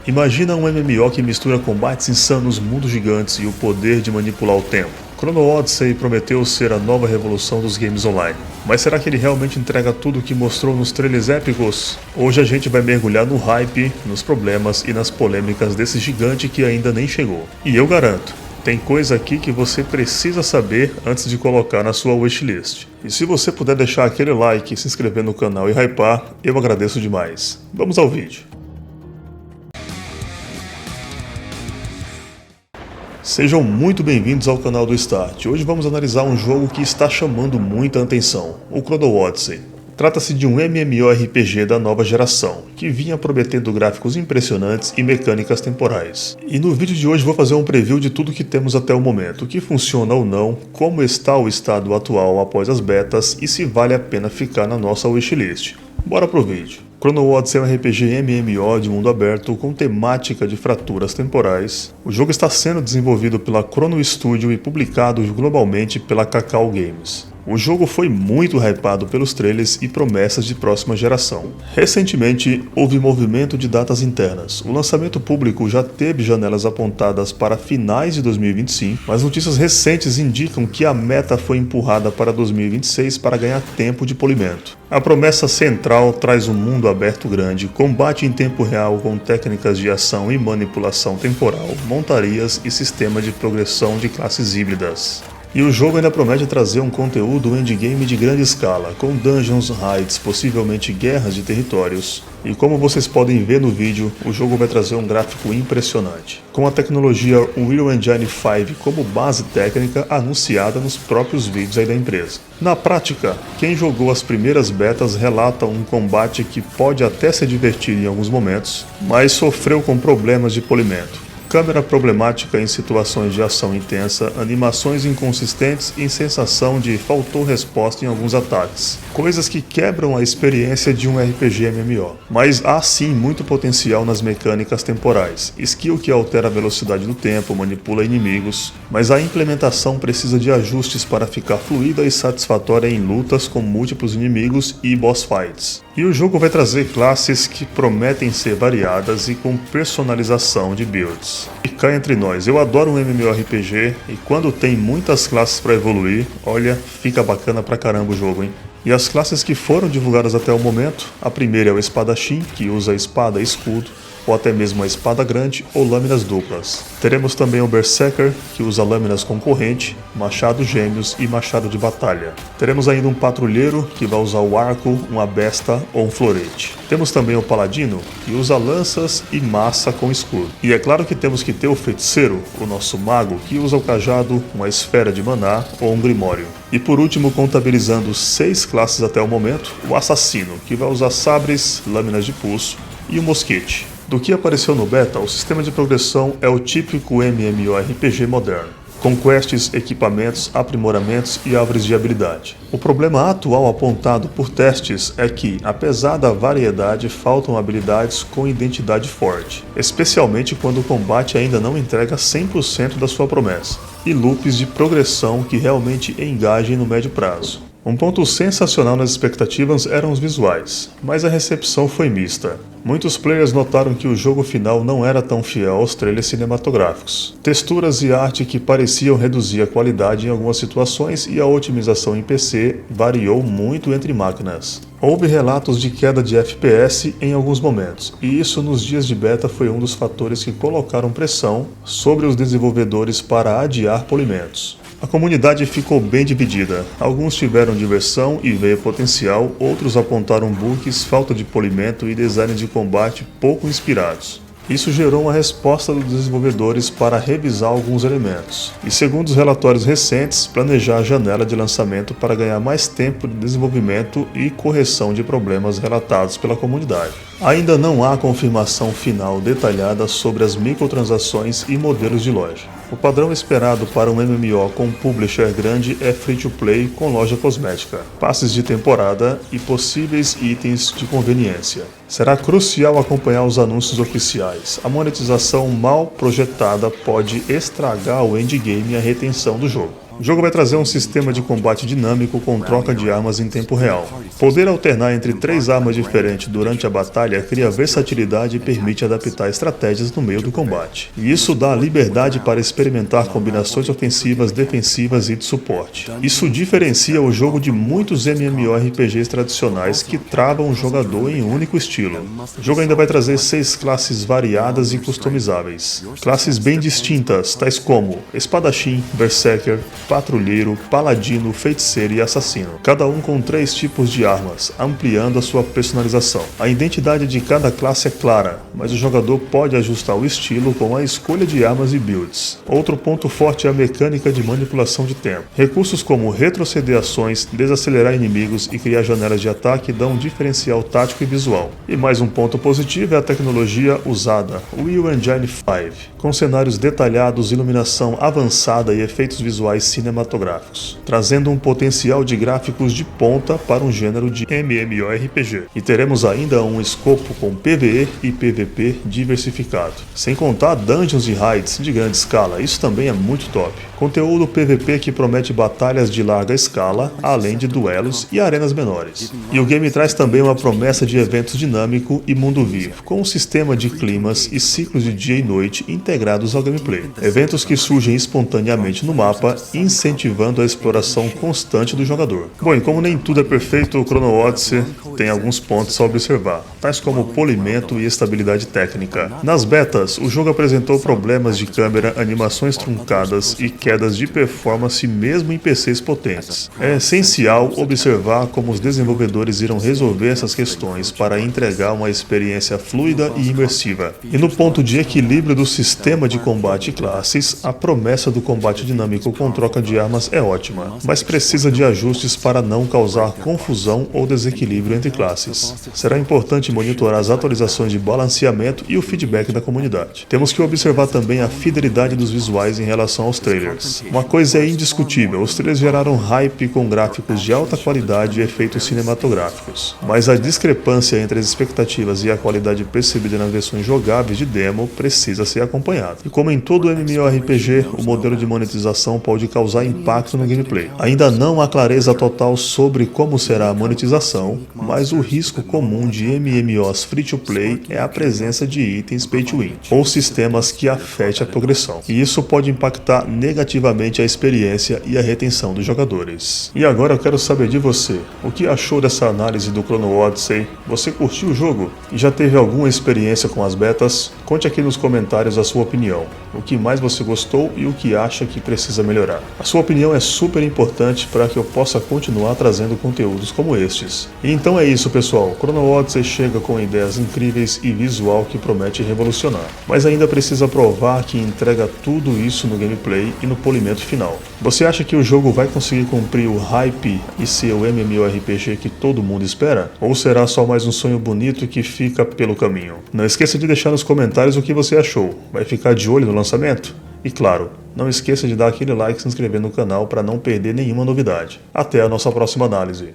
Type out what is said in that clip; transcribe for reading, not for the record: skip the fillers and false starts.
Imagina um MMO que mistura combates insanos, mundos gigantes e o poder de manipular o tempo. Chrono Odyssey prometeu ser a nova revolução dos games online. Mas será que ele realmente entrega tudo o que mostrou nos trailers épicos? Hoje a gente vai mergulhar no hype, nos problemas e nas polêmicas desse gigante que ainda nem chegou. E eu garanto, tem coisa aqui que você precisa saber antes de colocar na sua wishlist. E se você puder deixar aquele like, se inscrever no canal e hypar, eu agradeço demais. Vamos ao vídeo. Sejam muito bem-vindos ao canal do Start. Hoje vamos analisar um jogo que está chamando muita atenção, o Chrono Odyssey. Trata-se de um MMORPG da nova geração, que vinha prometendo gráficos impressionantes e mecânicas temporais. E no vídeo de hoje vou fazer um preview de tudo que temos até o momento, o que funciona ou não, como está o estado atual após as betas e se vale a pena ficar na nossa wishlist. Bora pro vídeo. Chrono Odyssey é um RPG MMO de mundo aberto com temática de fraturas temporais. O jogo está sendo desenvolvido pela Chrono Studio e publicado globalmente pela Kakao Games. O jogo foi muito hypado pelos trailers e promessas de próxima geração. Recentemente, houve movimento de datas internas. O lançamento público já teve janelas apontadas para finais de 2025, mas notícias recentes indicam que a meta foi empurrada para 2026 para ganhar tempo de polimento. A promessa central traz um mundo aberto grande, combate em tempo real com técnicas de ação e manipulação temporal, montarias e sistema de progressão de classes híbridas. E o jogo ainda promete trazer um conteúdo endgame de grande escala, com dungeons, raids, possivelmente guerras de territórios. E como vocês podem ver no vídeo, o jogo vai trazer um gráfico impressionante, com a tecnologia Unreal Engine 5 como base técnica anunciada nos próprios vídeos aí da empresa. Na prática, quem jogou as primeiras betas relata um combate que pode até se divertir em alguns momentos, mas sofreu com problemas de polimento. Câmera problemática em situações de ação intensa, animações inconsistentes e sensação de faltou resposta em alguns ataques. Coisas que quebram a experiência de um RPG MMO. Mas há sim muito potencial nas mecânicas temporais. Skill que altera a velocidade do tempo, manipula inimigos, mas a implementação precisa de ajustes para ficar fluida e satisfatória em lutas com múltiplos inimigos e boss fights. E o jogo vai trazer classes que prometem ser variadas e com personalização de builds. E cá entre nós, eu adoro um MMORPG e quando tem muitas classes para evoluir, olha, fica bacana pra caramba o jogo, hein? E as classes que foram divulgadas até o momento, a primeira é o espadachim, que usa espada e escudo, ou até mesmo a espada grande ou lâminas duplas. Teremos também o Berserker, que usa lâminas com corrente, machado gêmeos e machado de batalha. Teremos ainda um patrulheiro, que vai usar o arco, uma besta ou um florete. Temos também o paladino, que usa lanças e massa com escudo. E é claro que temos que ter o feiticeiro, o nosso mago, que usa o cajado, uma esfera de maná ou um grimório. E por último, contabilizando 6 classes até o momento, o assassino, que vai usar sabres, lâminas de pulso e o mosquete. Do que apareceu no beta, o sistema de progressão é o típico MMORPG moderno, com quests, equipamentos, aprimoramentos e árvores de habilidade. O problema atual apontado por testes é que, apesar da variedade, faltam habilidades com identidade forte, especialmente quando o combate ainda não entrega 100% da sua promessa, e loops de progressão que realmente engajem no médio prazo. Um ponto sensacional nas expectativas eram os visuais, mas a recepção foi mista. Muitos players notaram que o jogo final não era tão fiel aos trailers cinematográficos. Texturas e arte que pareciam reduzir a qualidade em algumas situações e a otimização em PC variou muito entre máquinas. Houve relatos de queda de FPS em alguns momentos, e isso nos dias de beta foi um dos fatores que colocaram pressão sobre os desenvolvedores para adiar polimentos. A comunidade ficou bem dividida. Alguns tiveram diversão e veio potencial, outros apontaram bugs, falta de polimento e design de combate pouco inspirados. Isso gerou uma resposta dos desenvolvedores para revisar alguns elementos, e segundo os relatórios recentes, planejar a janela de lançamento para ganhar mais tempo de desenvolvimento e correção de problemas relatados pela comunidade. Ainda não há confirmação final detalhada sobre as microtransações e modelos de loja. O padrão esperado para um MMO com publisher grande é free-to-play com loja cosmética, passes de temporada e possíveis itens de conveniência. Será crucial acompanhar os anúncios oficiais. A monetização mal projetada pode estragar o endgame e a retenção do jogo. O jogo vai trazer um sistema de combate dinâmico com troca de armas em tempo real. Poder alternar entre 3 armas diferentes durante a batalha cria versatilidade e permite adaptar estratégias no meio do combate. E isso dá liberdade para experimentar combinações ofensivas, defensivas e de suporte. Isso diferencia o jogo de muitos MMORPGs tradicionais que travam o jogador em um único estilo. O jogo ainda vai trazer 6 classes variadas e customizáveis. Classes bem distintas, tais como espadachim, berserker, patrulheiro, paladino, feiticeiro e assassino. Cada um com 3 tipos de armas, ampliando a sua personalização. A identidade de cada classe é clara, mas o jogador pode ajustar o estilo com a escolha de armas e builds. Outro ponto forte é a mecânica de manipulação de tempo. Recursos como retroceder ações, desacelerar inimigos e criar janelas de ataque dão um diferencial tático e visual. E mais um ponto positivo é a tecnologia usada, o Unreal Engine 5, com cenários detalhados, iluminação avançada e efeitos visuais cinematográficos, trazendo um potencial de gráficos de ponta para um gênero de MMORPG. E teremos ainda um escopo com PvE e PvP diversificado, sem contar dungeons e raids de grande escala, isso também é muito top. Conteúdo PvP que promete batalhas de larga escala, além de duelos e arenas menores. E o game traz também uma promessa de eventos dinâmico e mundo vivo, com um sistema de climas e ciclos de dia e noite integrados ao gameplay. Eventos que surgem espontaneamente no mapa, incentivando a exploração constante do jogador. Bom, e como nem tudo é perfeito, o Chrono Odyssey tem alguns pontos a observar, tais como polimento e estabilidade técnica. Nas betas, o jogo apresentou problemas de câmera, animações truncadas e quedas de performance mesmo em PCs potentes. É essencial observar como os desenvolvedores irão resolver essas questões para entregar uma experiência fluida e imersiva. E no ponto de equilíbrio do sistema de combate e classes, a promessa do combate dinâmico com troca de armas é ótima, mas precisa de ajustes para não causar confusão ou desequilíbrio entre classes. Será importante monitorar as atualizações de balanceamento e o feedback da comunidade. Temos que observar também a fidelidade dos visuais em relação aos trailers. Uma coisa é indiscutível, os trailers geraram hype com gráficos de alta qualidade e efeitos cinematográficos, mas a discrepância entre as expectativas e a qualidade percebida nas versões jogáveis de demo precisa ser acompanhada. E como em todo MMORPG, o modelo de monetização pode causar impacto no gameplay. Ainda não há clareza total sobre como será a monetização, mas o risco comum de MMOs free-to-play é a presença de itens pay-to-win, ou sistemas que afetem a progressão. E isso pode impactar negativamente a experiência e a retenção dos jogadores. E agora eu quero saber de você, o que achou dessa análise do Chrono Odyssey? Você curtiu o jogo? E já teve alguma experiência com as betas? Conte aqui nos comentários a sua opinião, o que mais você gostou e o que acha que precisa melhorar. A sua opinião é super importante para que eu possa continuar trazendo conteúdos como estes. E então é isso, pessoal, Chrono Odyssey chega com ideias incríveis e visual que promete revolucionar, mas ainda precisa provar que entrega tudo isso no gameplay e no polimento final. Você acha que o jogo vai conseguir cumprir o hype e ser o MMORPG que todo mundo espera? Ou será só mais um sonho bonito que fica pelo caminho? Não esqueça de deixar nos comentários o que você achou. Vai ficar de olho no lançamento? E claro, não esqueça de dar aquele like e se inscrever no canal para não perder nenhuma novidade. Até a nossa próxima análise.